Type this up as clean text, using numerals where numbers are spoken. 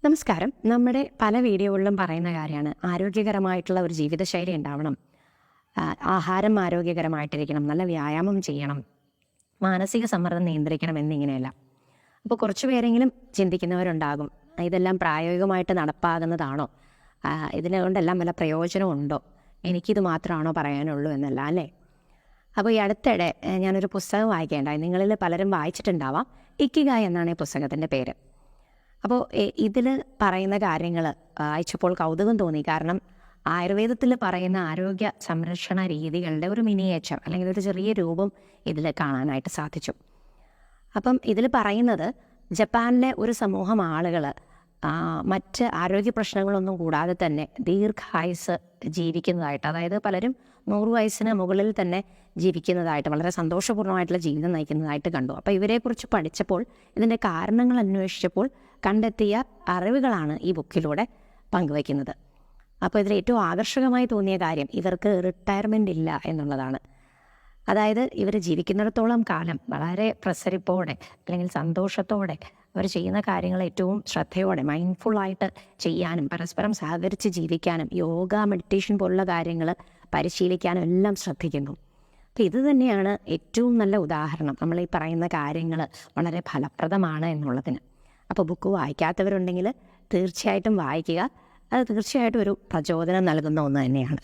നമസ്കാരം. നമ്മുടെ പല വീഡിയോകളിലും പറയുന്ന കാര്യമാണ് ആരോഗ്യകരമായിട്ടുള്ള ഒരു ജീവിതശൈലി ഉണ്ടാവണം, ആഹാരം ആരോഗ്യകരമായിട്ടിരിക്കണം, നല്ല വ്യായാമം ചെയ്യണം, മാനസിക സമ്മർദ്ദം നിയന്ത്രിക്കണം എന്നിങ്ങനെയല്ല. അപ്പോൾ കുറച്ച് പേരെങ്കിലും ചിന്തിക്കുന്നവരുണ്ടാകും, ഇതെല്ലാം പ്രായോഗികമായിട്ട് നടപ്പാകുന്നതാണോ, ഇതിനെക്കൊണ്ടെല്ലാം വല്ല പ്രയോജനമുണ്ടോ, എനിക്കിത് മാത്രമാണോ പറയാനുള്ളൂ എന്നല്ല അല്ലേ. അപ്പോൾ ഈ അടുത്തിടെ ഞാനൊരു പുസ്തകം വായിക്കേണ്ടായി. നിങ്ങളിൽ പലരും വായിച്ചിട്ടുണ്ടാവാം. ഇക്കിഗായ് എന്നാണ് ഈ പുസ്തകത്തിൻ്റെ പേര്. അപ്പോൾ ഇതിൽ പറയുന്ന കാര്യങ്ങൾ വായിച്ചപ്പോൾ കൗതുകം തോന്നി. കാരണം ആയുർവേദത്തിൽ പറയുന്ന ആരോഗ്യ സംരക്ഷണ രീതികളുടെ ഒരു മിനിയേച്ചർ അല്ലെങ്കിൽ ഒരു ചെറിയ രൂപം ഇതിൽ കാണാനായിട്ട് സാധിച്ചു. അപ്പം ഇതിൽ പറയുന്നത് ജപ്പാനിലെ ഒരു സമൂഹം ആളുകൾ മറ്റ് ആരോഗ്യ പ്രശ്നങ്ങളൊന്നും കൂടാതെ തന്നെ ദീർഘായുസ് ജീവിക്കുന്നതായിട്ട്, അതായത് പലരും 100 വയസ്സിന് മുകളിൽ തന്നെ ജീവിക്കുന്നതായിട്ട്, വളരെ സന്തോഷപൂർണ്ണമായിട്ടുള്ള ജീവിതം നയിക്കുന്നതായിട്ട് കണ്ടു. അപ്പോൾ ഇവരെക്കുറിച്ച് പഠിച്ചപ്പോൾ, ഇതിൻ്റെ കാരണങ്ങൾ അന്വേഷിച്ചപ്പോൾ കണ്ടെത്തിയ അറിവുകളാണ് ഈ ബുക്കിലൂടെ പങ്കുവയ്ക്കുന്നത്. അപ്പോൾ ഇതിൽ ഏറ്റവും ആകർഷകമായി തോന്നിയ കാര്യം ഇവർക്ക് റിട്ടയർമെൻ്റ് ഇല്ല എന്നുള്ളതാണ്. അതായത് ഇവർ ജീവിക്കുന്നിടത്തോളം കാലം വളരെ പ്രസരിപ്പോടെ അല്ലെങ്കിൽ സന്തോഷത്തോടെ അവർ ചെയ്യുന്ന കാര്യങ്ങൾ ഏറ്റവും ശ്രദ്ധയോടെ മൈൻഡ്ഫുള്ളായിട്ട് ചെയ്യാനും പരസ്പരം സഹകരിച്ച് ജീവിക്കാനും യോഗ, മെഡിറ്റേഷൻ പോലുള്ള കാര്യങ്ങൾ പരിശീലിക്കാനും എല്ലാം ശ്രദ്ധിക്കുന്നു. അപ്പോൾ ഇത് തന്നെയാണ് ഏറ്റവും നല്ല ഉദാഹരണം, നമ്മൾ ഈ പറയുന്ന കാര്യങ്ങൾ വളരെ ഫലപ്രദമാണ് എന്നുള്ളതിന്. അപ്പോൾ ബുക്ക് വായിക്കാത്തവരുണ്ടെങ്കിൽ തീർച്ചയായിട്ടും വായിക്കുക. അത് തീർച്ചയായിട്ടും ഒരു പ്രചോദനം നൽകുന്ന ഒന്ന് തന്നെയാണ്.